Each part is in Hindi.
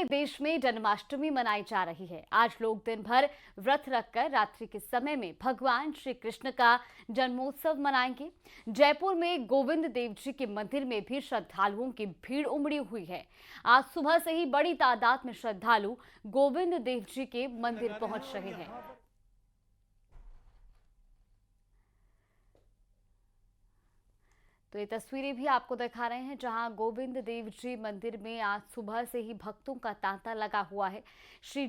पूरे देश में जन्माष्टमी मनाई जा रही है। आज लोग दिन भर व्रत रखकर रात्रि के समय में भगवान श्री कृष्ण का जन्मोत्सव मनाएंगे। जयपुर में गोविंद देव जी के मंदिर में भी श्रद्धालुओं की भीड़ उमड़ी हुई है। आज सुबह से ही बड़ी तादाद में श्रद्धालु गोविंद देव जी के मंदिर पहुंच रहे हैं। तो ये तस्वीरें भी आपको दिखा रहे हैं, जहां गोविंद देव जी मंदिर में आज सुबह से ही भक्तों का तांता लगा हुआ है। श्री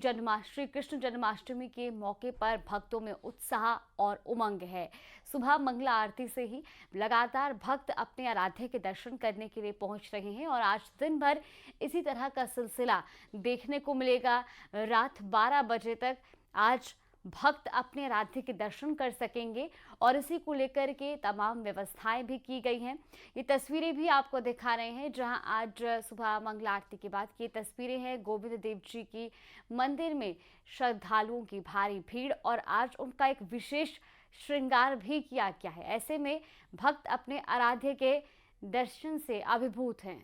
कृष्ण जन्माष्टमी के मौके पर भक्तों में उत्साह और उमंग है। सुबह मंगला आरती से ही लगातार भक्त अपने आराध्य के दर्शन करने के लिए पहुंच रहे हैं और आज दिन भर इसी तरह का सिलसिला देखने को मिलेगा। रात 12 बजे तक आज भक्त अपने आराध्य के दर्शन कर सकेंगे और इसी को लेकर के तमाम व्यवस्थाएं भी की गई हैं। ये तस्वीरें भी आपको दिखा रहे हैं, जहां आज सुबह मंगला आरती के बाद की तस्वीरें हैं। गोविंद देव जी की मंदिर में श्रद्धालुओं की भारी भीड़ और आज उनका एक विशेष श्रृंगार भी किया गया है। ऐसे में भक्त अपने आराध्य के दर्शन से अभिभूत हैं।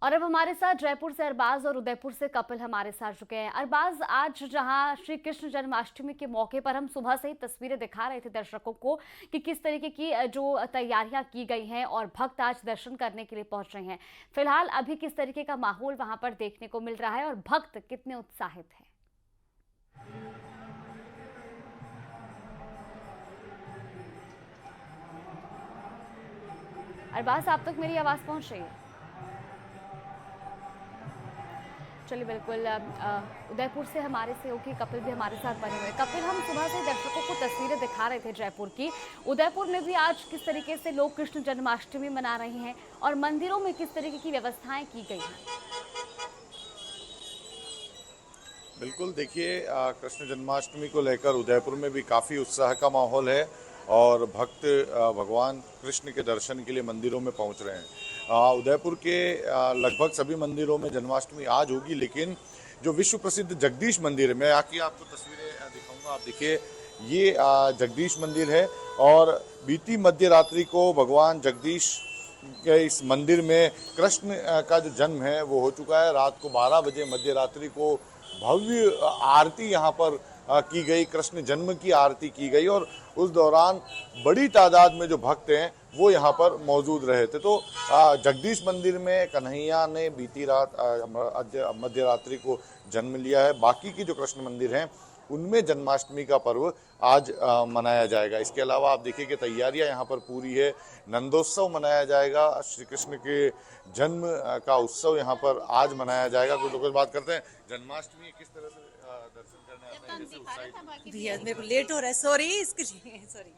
और अब हमारे साथ जयपुर से अरबाज और उदयपुर से कपिल हमारे साथ जुड़े हैं। अरबाज, आज जहां श्री कृष्ण जन्माष्टमी के मौके पर हम सुबह से ही तस्वीरें दिखा रहे थे दर्शकों को कि किस तरीके की जो तैयारियां की गई हैं और भक्त आज दर्शन करने के लिए पहुंच रहे हैं, फिलहाल अभी किस तरीके का माहौल वहां पर देखने को मिल रहा है और भक्त कितने उत्साहित हैं? अरबाज, आप तक मेरी आवाज पहुंच रही है? चलिए, बिल्कुल। उदयपुर से हमारे सहयोगी कपिल भी हमारे साथ बने हुए। कपिल, हम सुबह से दर्शकों को तस्वीरें दिखा रहे थे जयपुर की। उदयपुर में भी आज किस तरीके से लोग कृष्ण जन्माष्टमी मना रहे हैं और मंदिरों में किस तरीके की व्यवस्थाएं की गई हैं? बिल्कुल, देखिए, कृष्ण जन्माष्टमी को लेकर उदयपुर में भी काफ़ी उत्साह का माहौल है और भक्त भगवान कृष्ण के दर्शन के लिए मंदिरों में पहुंच रहे हैं। उदयपुर के लगभग सभी मंदिरों में जन्माष्टमी आज होगी, लेकिन जो विश्व प्रसिद्ध जगदीश मंदिर है, मैं आके आपको तस्वीरें दिखाऊंगा। आप देखिए, ये जगदीश मंदिर है और बीती मध्य रात्रि को भगवान जगदीश के इस मंदिर में कृष्ण का जो जन्म है वो हो चुका है। रात को 12 बजे मध्य रात्रि को भव्य आरती यहाँ पर की गई, कृष्ण जन्म की आरती की गई और उस दौरान बड़ी तादाद में जो भक्त हैं वो यहाँ पर मौजूद रहे थे। तो जगदीश मंदिर में कन्हैया ने बीती रात मध्य रात्रि को जन्म लिया है। बाकी की जो कृष्ण मंदिर हैं उनमें जन्माष्टमी का पर्व आज मनाया जाएगा। इसके अलावा आप देखिए कि तैयारियां यहाँ पर पूरी है। नंदोत्सव मनाया जाएगा, श्री कृष्ण के जन्म का उत्सव यहाँ पर आज मनाया जाएगा। कुछ लोग बात करते हैं जन्माष्टमी किस तरह से दर्शन करने आते हैं, जैसे उत्साहित। भैया मेरे को लेट हो रहा है, सॉरी इसके लिए, सॉरी।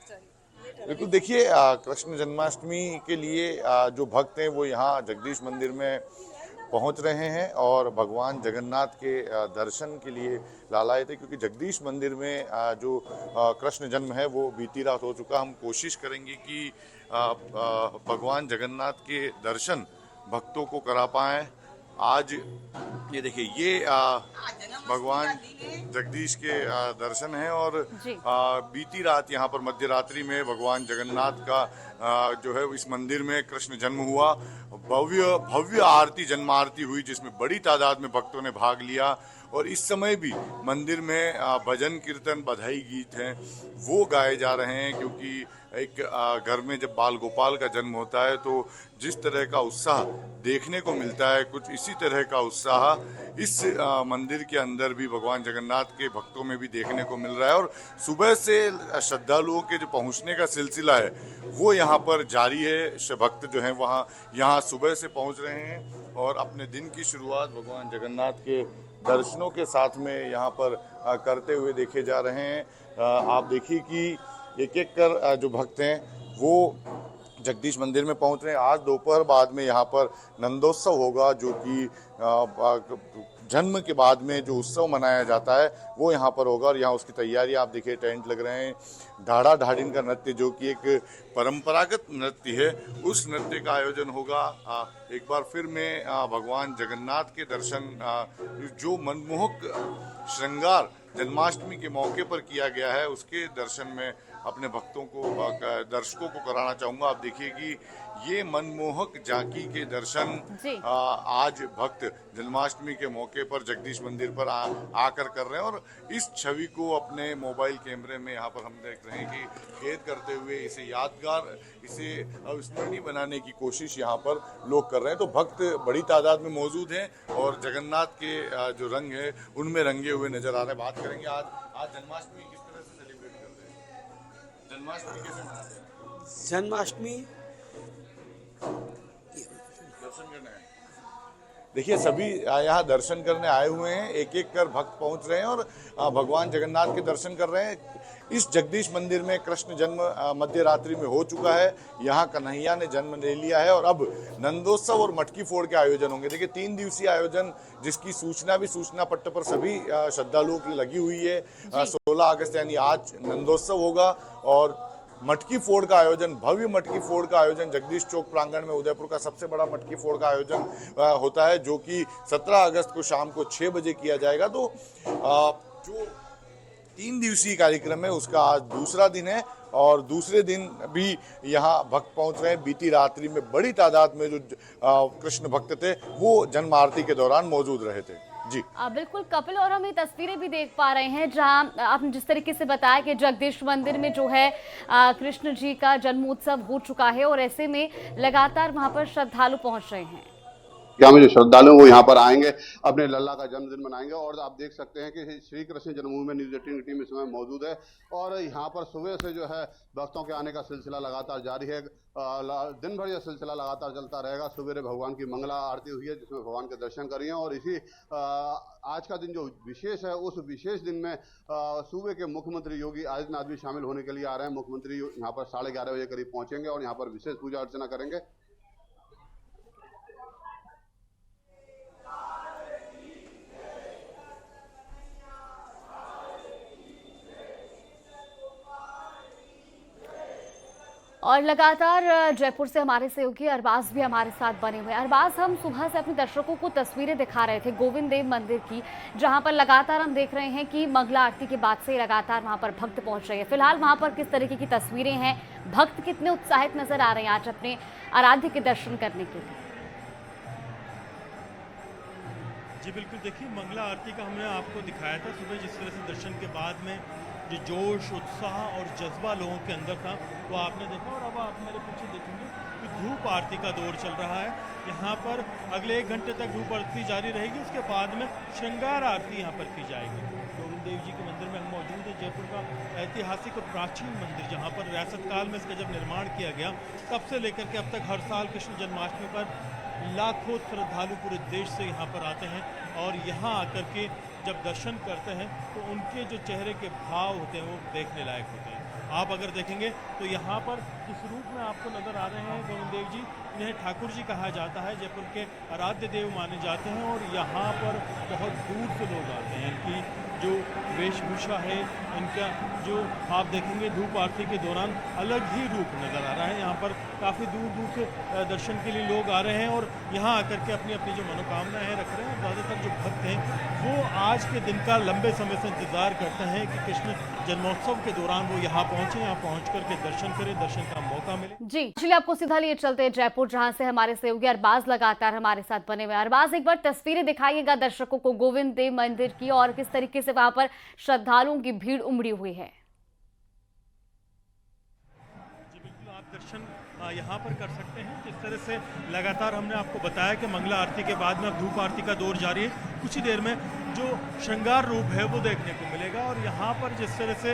बिल्कुल, देखिए, कृष्ण जन्माष्टमी के लिए जो भक्त हैं वो यहाँ जगदीश मंदिर में पहुंच रहे हैं और भगवान जगन्नाथ के दर्शन के लिए लालायित है, क्योंकि जगदीश मंदिर में जो कृष्ण जन्म है वो बीती रात हो चुका। हम कोशिश करेंगे कि भगवान जगन्नाथ के दर्शन भक्तों को करा पाएं। आज ये देखिए, ये भगवान जगदीश के दर्शन हैं और बीती रात यहाँ पर मध्य रात्रि में भगवान जगन्नाथ का जो है इस मंदिर में कृष्ण जन्म हुआ। भव्य आरती, जन्म आरती हुई, जिसमें बड़ी तादाद में भक्तों ने भाग लिया और इस समय भी मंदिर में भजन कीर्तन बधाई गीत हैं वो गाए जा रहे हैं, क्योंकि एक घर में जब बाल गोपाल का जन्म होता है तो जिस तरह का उत्साह देखने को मिलता है, कुछ इसी तरह का उत्साह इस मंदिर के अंदर भी भगवान जगन्नाथ के भक्तों में भी देखने को मिल रहा है। और सुबह से श्रद्धालुओं के जो पहुंचने का सिलसिला है वो यहाँ पर जारी है। भक्त जो हैं वहाँ यहाँ सुबह से पहुँच रहे हैं और अपने दिन की शुरुआत भगवान जगन्नाथ के दर्शनों के साथ में यहाँ पर करते हुए देखे जा रहे हैं। आप देखिए कि एक एक कर जो भक्त हैं वो जगदीश मंदिर में पहुंच रहे हैं। आज दोपहर बाद में यहाँ पर नंदोत्सव होगा, जो कि जन्म के बाद में जो उत्सव मनाया जाता है वो यहाँ पर होगा और यहाँ उसकी तैयारी आप देखिए, टेंट लग रहे हैं। ढाड़ा ढाडिन का नृत्य, जो कि एक परंपरागत नृत्य है, उस नृत्य का आयोजन होगा। एक बार फिर मैं भगवान जगन्नाथ के दर्शन, जो मनमोहक श्रृंगार जन्माष्टमी के मौके पर किया गया है उसके दर्शन में अपने भक्तों को दर्शकों को कराना चाहूंगा। आप देखिए कि ये मनमोहक झांकी के दर्शन जी। आज भक्त जन्माष्टमी के मौके पर जगदीश मंदिर पर आकर कर रहे हैं और इस छवि को अपने मोबाइल कैमरे में यहाँ पर हम देख रहे हैं कि कैद करते हुए इसे यादगार, इसे अविस्मरणीय बनाने की कोशिश यहाँ पर लोग कर रहे हैं। तो भक्त बड़ी तादाद में मौजूद हैं और जगन्नाथ के जो रंग है उनमें रंगे हुए नजर आ रहे हैं। बात करेंगे आज जन्माष्टमी किस तरह से सेलिब्रेट करते हैं, जन्माष्टमी कैसे मनाते हैं? जन्माष्टमी दर्शन करने आए, देखिए सभी यहाँ दर्शन करने आए हुए हैं, एक एक कर भक्त पहुंच रहे हैं और भगवान जगन्नाथ के दर्शन कर रहे हैं। इस जगदीश मंदिर में कृष्ण जन्म मध्य रात्रि में हो चुका है, यहाँ कन्हैया ने जन्म ले लिया है और अब नंदोत्सव और मटकी फोड़ के आयोजन होंगे। देखिए 3 दिवसीय आयोजन जिसकी सूचना भी सूचना पट्ट पर सभी श्रद्धालुओं की लगी हुई है। 16 अगस्त यानी आज नंदोत्सव होगा और मटकी फोड़ का आयोजन, भव्य मटकी फोड़ का आयोजन जगदीश चौक प्रांगण में, उदयपुर का सबसे बड़ा मटकी फोड़ का आयोजन होता है जो कि 17 अगस्त को शाम को 6 बजे किया जाएगा। तो जो 3 दिवसीय कार्यक्रम है उसका आज दूसरा दिन है और दूसरे दिन भी यहाँ भक्त पहुंच रहे हैं। बीती रात्रि में बड़ी तादाद में जो कृष्ण भक्त थे वो जन्म आरती के दौरान मौजूद रहे थे। जी बिल्कुल कपिल, और हम ये तस्वीरें भी देख पा रहे हैं जहां आपने जिस तरीके से बताया कि जगदीश मंदिर में जो है कृष्ण जी का जन्मोत्सव हो चुका है और ऐसे में लगातार वहां पर श्रद्धालु पहुंच रहे हैं। क्या में जो श्रद्धालु वो यहाँ पर आएंगे, अपने लल्ला का जन्मदिन मनाएंगे। और आप देख सकते हैं कि श्री कृष्ण जन्मभूमि में न्यूज़ 18 की टीम इस समय मौजूद है और यहाँ पर सुबह से जो है भक्तों के आने का सिलसिला लगातार जारी है। दिन भर यह सिलसिला लगातार चलता रहेगा। सुबह भगवान की मंगला आरती हुई है जिसमें भगवान के दर्शन करिए और इसी आज का दिन जो विशेष है उस विशेष दिन में सूबे के मुख्यमंत्री योगी आदित्यनाथ भी शामिल होने के लिए आ रहे हैं। मुख्यमंत्री यहाँ पर 11:30 बजे करीब पहुंचेंगे और यहाँ पर विशेष पूजा अर्चना करेंगे। और लगातार जयपुर से हमारे सहयोगी अरबाज भी हमारे साथ बने हुए हैं। अरबाज, हम सुबह से अपने दर्शकों को तस्वीरें दिखा रहे थे गोविंद देव मंदिर की, जहां पर लगातार हम देख रहे हैं कि मंगला आरती के बाद से लगातार वहां पर भक्त पहुंच रहे हैं। फिलहाल वहां पर किस तरीके की तस्वीरें हैं, भक्त कितने उत्साहित नजर आ रहे हैं आज अपने आराध्य के दर्शन करने के लिए? जी बिल्कुल, देखिए मंगला आरती का हमने आपको दिखाया था सुबह, जिस तरह से दर्शन के बाद में जो जोश, उत्साह और जज्बा लोगों के अंदर था वो आपने देखा। और अब आप मेरे पीछे देखेंगे कि धूप आरती का दौर चल रहा है। यहाँ पर अगले 1 घंटे तक धूप आरती जारी रहेगी, उसके बाद में श्रृंगार आरती यहाँ पर की जाएगी। गोविंद देव जी के मंदिर में हम मौजूद हैं, जयपुर का ऐतिहासिक और प्राचीन मंदिर, जहाँ पर रियासत काल में इसका जब निर्माण किया गया तब से लेकर के अब तक हर साल कृष्ण जन्माष्टमी पर लाखों श्रद्धालु पूरे देश से यहाँ पर आते हैं और यहाँ आकर के जब दर्शन करते हैं तो उनके जो चेहरे के भाव होते हैं वो देखने लायक होते हैं। आप अगर देखेंगे तो यहाँ पर जिस रूप में आपको नजर आ रहे हैं गोविंद देव जी, इन्हें ठाकुर जी कहा जाता है, जयपुर के आराध्य देव माने जाते हैं और यहाँ पर बहुत दूर से लोग आते हैं। इनकी जो वेशभूषा है, इनका जो आप देखेंगे धूप आरती के दौरान अलग ही रूप नजर आ रहा है। यहाँ पर काफ़ी दूर दूर से दर्शन के लिए लोग आ रहे हैं और यहाँ आकर के अपनी अपनी जो मनोकामनाएं रख रहे हैं। ज़्यादातर जो भक्त हैं वो आज के दिन का लंबे समय से इंतज़ार करते हैं कि कृष्ण जन्मोत्सव के दौरान वो यहाँ पहुँचे, यहाँ पहुँच करके दर्शन करें, दर्शन का मौका मिले। जी चलिए, आपको सीधा लिए चलते हैं जयपुर, जहाँ से हमारे सहयोगी अरबाज लगातार हमारे साथ बने हुए। अरबाज, एक बार तस्वीरें दिखाइएगा दर्शकों को गोविंद देव मंदिर की और किस तरीके से वहां पर श्रद्धालुओं की भीड़ उमड़ी हुई है। जी बिल्कुल, आप दर्शन यहाँ पर कर सकते हैं। जिस तरह से लगातार हमने आपको बताया कि मंगला आरती के बाद में अब धूप आरती का दौर जारी है, कुछ ही देर में जो श्रृंगार रूप है वो देखने को मिलेगा और यहाँ पर जिस तरह से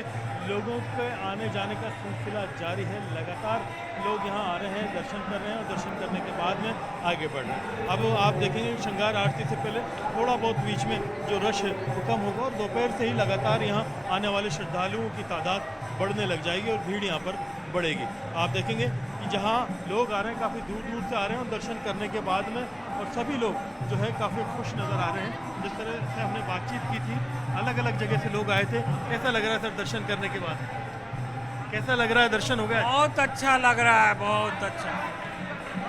लोगों के आने जाने का सिलसिला जारी है, लगातार लोग यहाँ आ रहे हैं, दर्शन कर रहे हैं और दर्शन करने के बाद में आगे बढ़ रहे हैं। अब आप देखेंगे श्रृंगार आरती से पहले थोड़ा बहुत बीच में जो रश है वो कम होगा और दोपहर से ही लगातार यहाँ आने वाले श्रद्धालुओं की तादाद बढ़ने लग जाएगी और भीड़ यहाँ पर बढ़ेगी। आप देखेंगे कि जहाँ लोग आ रहे हैं काफ़ी दूर दूर से आ रहे हैं और दर्शन करने के बाद में और सभी लोग जो है काफ़ी खुश नज़र आ रहे हैं। जिस तरह से हमने बातचीत की थी, अलग अलग जगह से लोग आए थे। कैसा लग रहा है सर दर्शन करने के बाद? कैसा लग रहा है, दर्शन हो गया? बहुत अच्छा लग रहा है, बहुत अच्छा।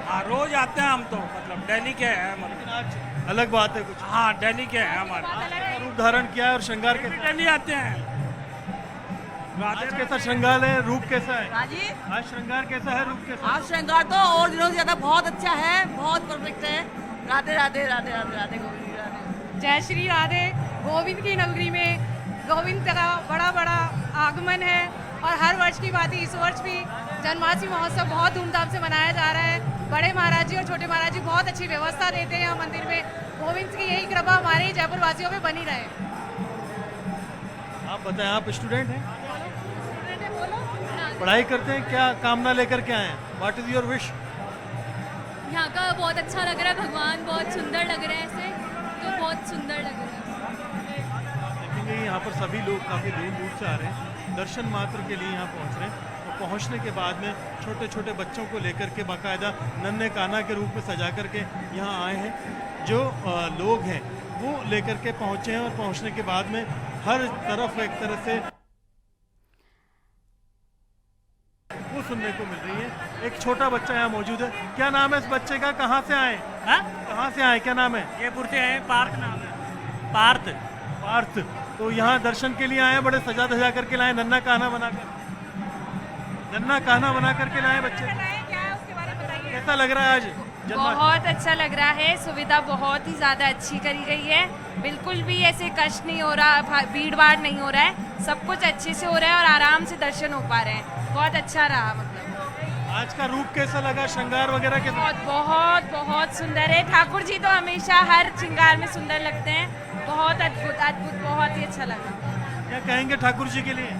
हाँ, रोज आते हैं हम तो, मतलब दिल्ली के हैं, मतलब आज अलग बात है कुछ। हाँ, दिल्ली के हैं हमारे। रूप धारण किया है और श्रृंगार कैसा डेली आते हैं आज कैसा श्रृंगार है, रूप कैसा है? हाँ जी, आज श्रृंगार कैसा है, रूप कैसा है? आज श्रृंगार तो और दिनों से ज्यादा बहुत अच्छा है, बहुत परफेक्ट है। राधे राधे राधे राधे राधे गोविंद जी राधे। जय श्री राधे। गोविंद की नगरी में गोविंद का बड़ा बड़ा आगमन है और हर वर्ष की बात ही इस वर्ष भी जन्माष्टमी महोत्सव बहुत धूमधाम से मनाया जा रहा है। बड़े महाराज जी और छोटे महाराज जी बहुत अच्छी व्यवस्था देते हैं यहाँ मंदिर में। गोविंद की यही कृपा हमारे जयपुर वासियों पे बनी रहे। आप बताएं, आप स्टूडेंट हैं, पढ़ाई करते हैं, क्या कामना लेकर के आए हैं? What is your wish? यहाँ का बहुत अच्छा लग रहा है, भगवान बहुत सुंदर लग रहे हैं ऐसे, तो बहुत सुंदर लग रहा है। देखेंगे यहाँ पर सभी लोग काफ़ी दूर दूर से आ रहे हैं, दर्शन मात्र के लिए यहाँ पहुँच रहे हैं और पहुँचने के बाद में छोटे छोटे बच्चों को लेकर के बाकायदा नन्हे कान्हा के रूप में सजा करके यहाँ आए हैं। जो लोग हैं वो लेकर के पहुँचे हैं और पहुँचने के बाद में हर तरफ एक तरह से वो सुनने को मिल रही है। एक छोटा बच्चा यहाँ मौजूद है, क्या नाम है इस बच्चे का, कहाँ से आए? कहाँ से आए, क्या नाम है? जयपुर से है, पार्थ नाम है, पार्थ। पार्थ। तो यहाँ दर्शन के लिए आए, बड़े सजा धजा करके लाए, नन्हा कान्हा बनाकर के लाए बच्चे। कैसा लग रहा है आज जन्माष्टमी? बहुत अच्छा लग रहा है, सुविधा बहुत ही ज्यादा अच्छी करी गई है, बिल्कुल भी ऐसे कष्ट नहीं हो रहा, भीड़ भाड़ नहीं हो रहा है, सब कुछ अच्छे से हो रहा है और आराम से दर्शन हो पा रहे हैं। बहुत अच्छा रहा। मतलब आज का रूप कैसा लगा, श्रृंगार वगैरह कैसा? बहुत बहुत बहुत सुंदर है। ठाकुर जी तो हमेशा हर श्रृंगार में सुंदर लगते हैं, बहुत अद्भुत अद्भुत, बहुत ही अच्छा लगा। क्या कहेंगे ठाकुर जी के लिए?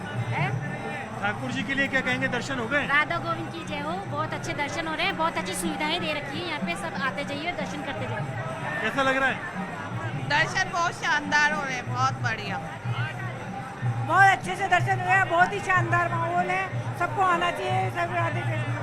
ठाकुर जी के लिए क्या कहेंगे, दर्शन हो गए? राधा गोविंद की जय हो। बहुत अच्छे दर्शन हो रहे हैं, बहुत अच्छी सुविधाएं दे रखी है, यहाँ पे सब आते जाइए और दर्शन करते जाइए। कैसा लग रहा है? दर्शन बहुत शानदार हो रहे हैं, बहुत बढ़िया। बहुत अच्छे से दर्शन हो रहे हैं, बहुत ही शानदार माहौल है, सबको आना चाहिए। सब राधे कृष्ण।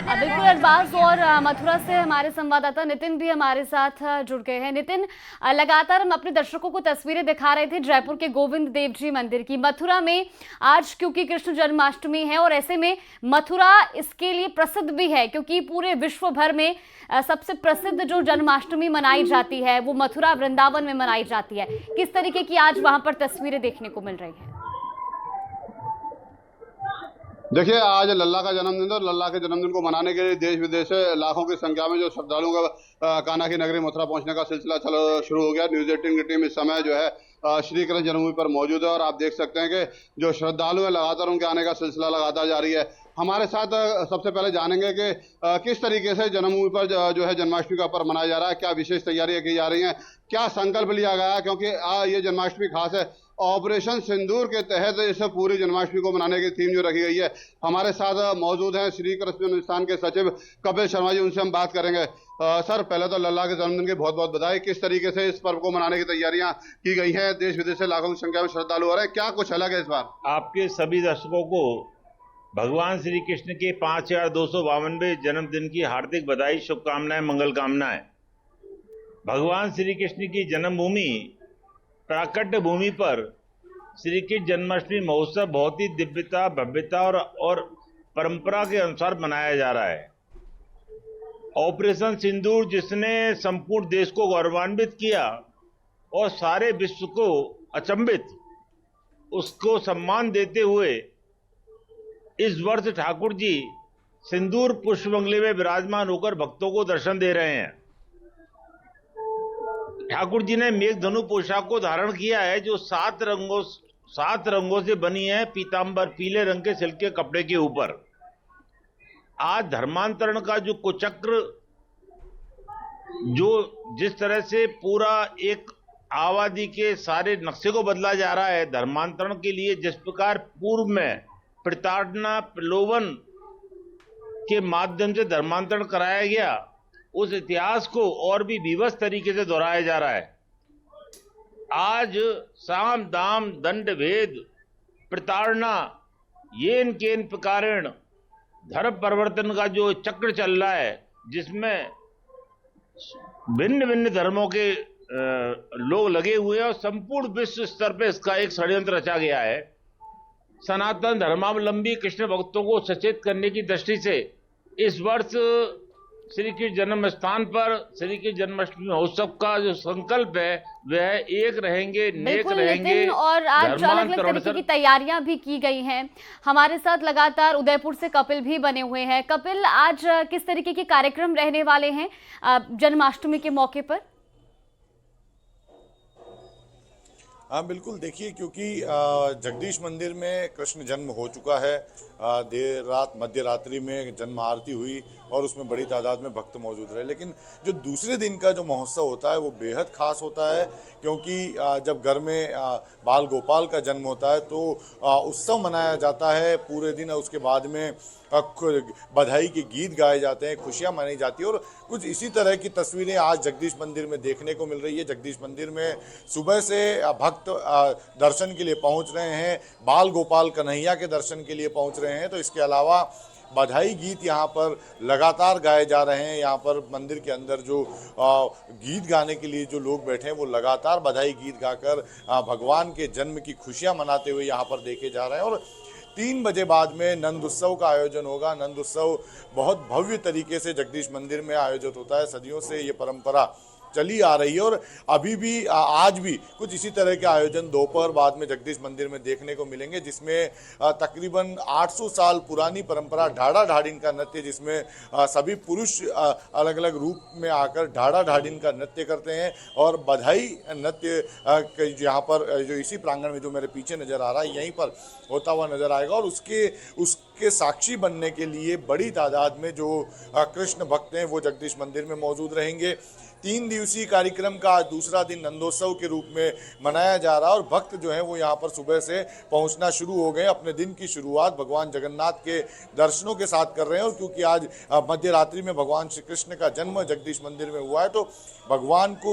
बिल्कुल अरबाज और मथुरा से हमारे संवाददाता नितिन भी हमारे साथ जुड़ गए हैं। नितिन, लगातार हम अपने दर्शकों को तस्वीरें दिखा रहे थे जयपुर के गोविंद देव जी मंदिर की। मथुरा में आज क्योंकि कृष्ण जन्माष्टमी है और ऐसे में मथुरा इसके लिए प्रसिद्ध भी है, क्योंकि पूरे विश्व भर में सबसे प्रसिद्ध जो जन्माष्टमी मनाई जाती है वो मथुरा वृंदावन में मनाई जाती है। किस तरीके की आज वहां पर तस्वीरें देखने को मिल रही है? देखिए, आज लल्ला का जन्मदिन है और लल्ला के जन्मदिन को मनाने के लिए देश विदेश से लाखों की संख्या में जो श्रद्धालुओं का कान्हा की नगरी मथुरा पहुंचने का सिलसिला शुरू हो गया। न्यूज़ 18 की टीम इस समय जो है श्री कृष्ण जन्मभूमि पर मौजूद है और आप देख सकते हैं कि जो श्रद्धालु है लगातार उनके आने का सिलसिला लगातार जारी है। हमारे साथ सबसे पहले जानेंगे कि किस तरीके से जन्मभूमि पर जो है जन्माष्टमी का पर्व मनाया जा रहा है, क्या विशेष तैयारियां की जा रही हैं, क्या संकल्प लिया गया है, क्योंकि ये जन्माष्टमी खास है। ऑपरेशन सिंदूर के तहत इस पूरी जन्माष्टमी को मनाने की थीम जो रखी गई है। हमारे साथ मौजूद हैं श्री कृष्ण जन्मस्थान के सचिव कपिल शर्मा जी, उनसे हम बात करेंगे। सर, पहले तो लल्ला के जन्मदिन की बहुत बहुत बधाई। किस तरीके से इस पर्व को मनाने की तैयारियां की गई हैं? देश विदेश से लाखों की संख्या में श्रद्धालु हो रहे हैं, क्या कुछ अलग है इस बार? आपके सभी दर्शकों को भगवान श्री कृष्ण के 5252वें जन्मदिन की हार्दिक बधाई, शुभकामनाएं, मंगल कामनाएं। भगवान श्री कृष्ण की जन्मभूमि प्राकट्य भूमि पर श्री कृष्ण जन्माष्टमी महोत्सव बहुत ही दिव्यता, भव्यता और परंपरा के अनुसार मनाया जा रहा है। ऑपरेशन सिंदूर, जिसने संपूर्ण देश को गौरवान्वित किया और सारे विश्व को अचंभित, उसको सम्मान देते हुए इस वर्ष ठाकुर जी सिंदूर पुष्प बंगले में विराजमान होकर भक्तों को दर्शन दे रहे हैं। ठाकुर जी ने मेघधनु पोशाक को धारण किया है, जो 7 रंगों से बनी है, पीतांबर पीले रंग के सिल्क के कपड़े के ऊपर। आज धर्मांतरण का जो कुचक्र, जो जिस तरह से पूरा एक आबादी के सारे नक्शे को बदला जा रहा है धर्मांतरण के लिए, जिस प्रकार पूर्व में प्रताड़ना, प्रलोभन के माध्यम से धर्मांतरण कराया गया, उस इतिहास को और भी विवश तरीके से दोहराया जा रहा है। आज साम दाम दंड भेद प्रताड़ना येन केन प्रकारेण धर्म परिवर्तन का जो चक्र चल रहा है, जिसमें भिन्न भिन्न धर्मों के लोग लगे हुए हैं और संपूर्ण विश्व स्तर पर इसका एक षड्यंत्र रचा गया है। सनातन धर्मावलंबी कृष्ण भक्तों को सचेत करने की दृष्टि से इस वर्ष श्री कृष्ण जन्म स्थान पर श्री कृष्ण जन्माष्टमी महोत्सव का जो संकल्प है वह एक रहेंगे, नेक बिल्कुल रहेंगे। नितिन, और आज अलग अलग तरीके की तैयारियां भी की गई हैं। हमारे साथ लगातार उदयपुर से कपिल भी बने हुए हैं। कपिल, आज किस तरीके के कार्यक्रम रहने वाले हैं जन्माष्टमी के मौके पर? हाँ बिल्कुल, देखिए क्योंकि जगदीश मंदिर में कृष्ण जन्म हो चुका है। देर रात मध्य रात्रि में जन्म आरती हुई और उसमें बड़ी तादाद में भक्त मौजूद रहे। लेकिन जो दूसरे दिन का जो महोत्सव होता है वो बेहद खास होता है, क्योंकि जब घर में बाल गोपाल का जन्म होता है तो उत्सव मनाया जाता है पूरे दिन। उसके बाद में बधाई के गीत गाए जाते हैं, खुशियां मनाई जाती है। और कुछ इसी तरह की तस्वीरें आज जगदीश मंदिर में देखने को मिल रही है। जगदीश मंदिर में सुबह से भक्त दर्शन के लिए पहुंच रहे हैं, बाल गोपाल कन्हैया के दर्शन के लिए पहुंच रहे हैं। तो इसके अलावा बधाई गीत यहाँ पर लगातार गाए जा रहे हैं। यहाँ पर मंदिर के अंदर जो गीत गाने के लिए जो लोग बैठे हैं वो लगातार बधाई गीत गाकर भगवान के जन्म की खुशियां मनाते हुए यहाँ पर देखे जा रहे हैं। और 3 बजे बाद में नंद उत्सव का आयोजन होगा। नंद उत्सव बहुत भव्य तरीके से जगदीश मंदिर में आयोजित होता है। सदियों से ये परंपरा चली आ रही है और अभी भी आज भी कुछ इसी तरह के आयोजन दोपहर बाद में जगदीश मंदिर में देखने को मिलेंगे, जिसमें तकरीबन 800 साल पुरानी परंपरा ढाड़ा ढाडिन का नृत्य, जिसमें सभी पुरुष अलग अलग रूप में आकर ढाड़ा ढाडिन का नृत्य करते हैं। और बधाई नृत्य यहाँ पर जो इसी प्रांगण में जो मेरे पीछे नज़र आ रहा है यहीं पर होता हुआ नजर आएगा। और उसके साक्षी बनने के लिए बड़ी तादाद में जो कृष्ण भक्त हैं वो जगदीश मंदिर में मौजूद रहेंगे। 3 दिवसीय कार्यक्रम का दूसरा दिन नंदोत्सव के रूप में मनाया जा रहा है और भक्त जो हैं वो यहाँ पर सुबह से पहुँचना शुरू हो गए। अपने दिन की शुरुआत भगवान जगन्नाथ के दर्शनों के साथ कर रहे हैं। और क्योंकि आज मध्य रात्रि में भगवान श्री कृष्ण का जन्म जगदीश मंदिर में हुआ है तो भगवान को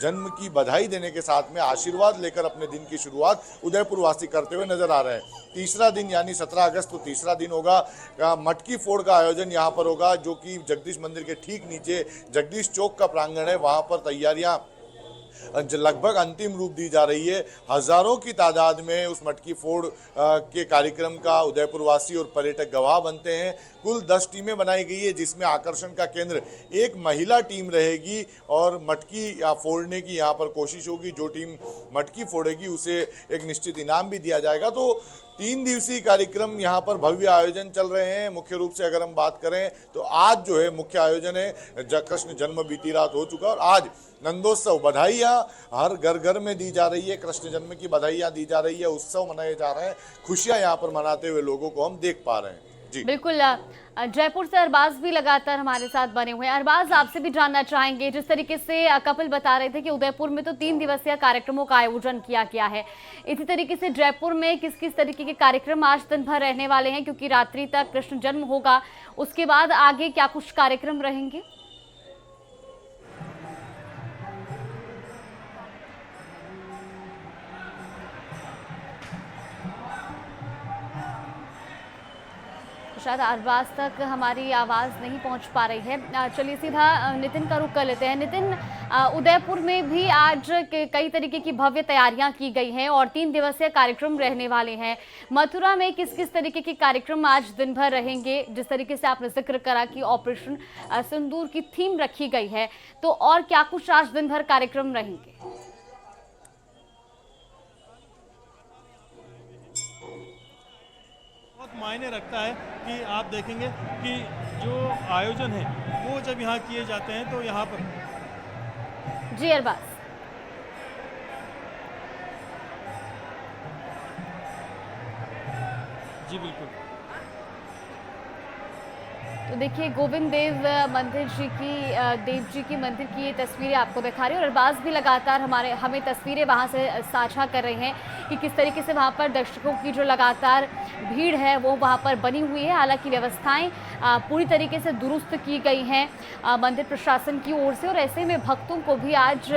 जन्म की बधाई देने के साथ में आशीर्वाद लेकर अपने दिन की शुरुआत उदयपुर वासी करते हुए नजर आ रहे हैं। तीसरा दिन यानी 17 अगस्त को तीसरा दिन होगा। मटकी फोड़ का आयोजन यहाँ पर होगा, जो कि जगदीश मंदिर के ठीक नीचे जगदीश चौक का प्रांगण है। वहाँ पर तैयारियां लगभग अंतिम रूप दी जा रही है। हजारों की तादाद में उस मटकी फोड़ के कार्यक्रम का उदयपुर वासी और पर्यटक गवाह बनते हैं। कुल 10 टीमें बनाई गई है, जिसमें आकर्षण का केंद्र एक महिला टीम रहेगी और मटकी फोड़ने की यहाँ पर कोशिश होगी। जो टीम मटकी फोड़ेगी उसे एक निश्चित इनाम भी दिया जाएगा। तो 3 दिवसीय कार्यक्रम यहाँ पर भव्य आयोजन चल रहे हैं। मुख्य रूप से अगर हम बात करें तो आज जो है मुख्य आयोजन है कृष्ण जन्म बीती रात हो चुका और आज नंदोत्सव बधाइयाँ हर घर घर में दी जा रही है। कृष्ण जन्म की बधाइयाँ दी जा रही है, उत्सव मनाए जा रहे हैं, खुशियाँ यहाँ पर मनाते हुए लोगों को हम देख पा रहे हैं। जी बिल्कुल, जयपुर से अरबाज भी लगातार हमारे साथ बने हुए हैं। अरबाज, आपसे भी जानना चाहेंगे, जिस तरीके से कपिल बता रहे थे कि उदयपुर में तो 3 दिवसीय कार्यक्रमों का आयोजन किया गया है, इसी तरीके से जयपुर में किस किस तरीके के कार्यक्रम आज दिन भर रहने वाले हैं, क्योंकि रात्रि तक कृष्ण जन्म होगा, उसके बाद आगे क्या कुछ कार्यक्रम रहेंगे? शायद अरबाज तक हमारी आवाज़ नहीं पहुंच पा रही है। चलिए सीधा नितिन का रुख कर लेते हैं। नितिन, उदयपुर में भी आज कई तरीके की भव्य तैयारियां की गई हैं और 3 दिवसीय कार्यक्रम रहने वाले हैं। मथुरा में किस किस तरीके के कार्यक्रम आज दिन भर रहेंगे? जिस तरीके से आपने जिक्र करा कि ऑपरेशन सिंदूर की थीम रखी गई है, तो और क्या कुछ आज दिन भर कार्यक्रम रहेंगे? मायने रखता है कि आप देखेंगे कि जो आयोजन है वो जब यहाँ किए जाते हैं तो यहाँ पर जी अरबाज, जी बिल्कुल। तो देखिए गोविंद देव जी की मंदिर की ये तस्वीरें आपको दिखा रही है और अरबाज भी लगातार हमें तस्वीरें वहाँ से साझा कर रहे हैं कि किस तरीके से वहाँ पर दर्शकों की जो लगातार भीड़ है वो वहाँ पर बनी हुई है। हालांकि व्यवस्थाएं पूरी तरीके से दुरुस्त की गई हैं मंदिर प्रशासन की ओर से और ऐसे में भक्तों को भी आज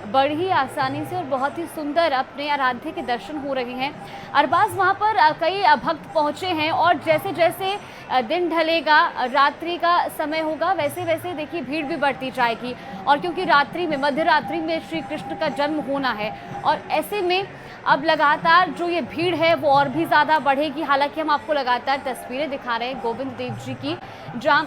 बड़ी आसानी से और बहुत ही सुंदर अपने आराध्य के दर्शन हो रहे हैं। अरबाज, वहाँ पर कई भक्त पहुँचे हैं और जैसे जैसे दिन ढलेगा, रात्रि का समय होगा, वैसे वैसे देखिए भीड़ भी बढ़ती जाएगी। और क्योंकि रात्रि में मध्य रात्रि में श्री कृष्ण का जन्म होना है और ऐसे में अब लगातार जो ये भीड़ है वो और भी ज़्यादा बढ़ेगी। हालांकि हम आपको लगातार तस्वीरें दिखा रहे हैं गोविंद देव जी की, जहाँ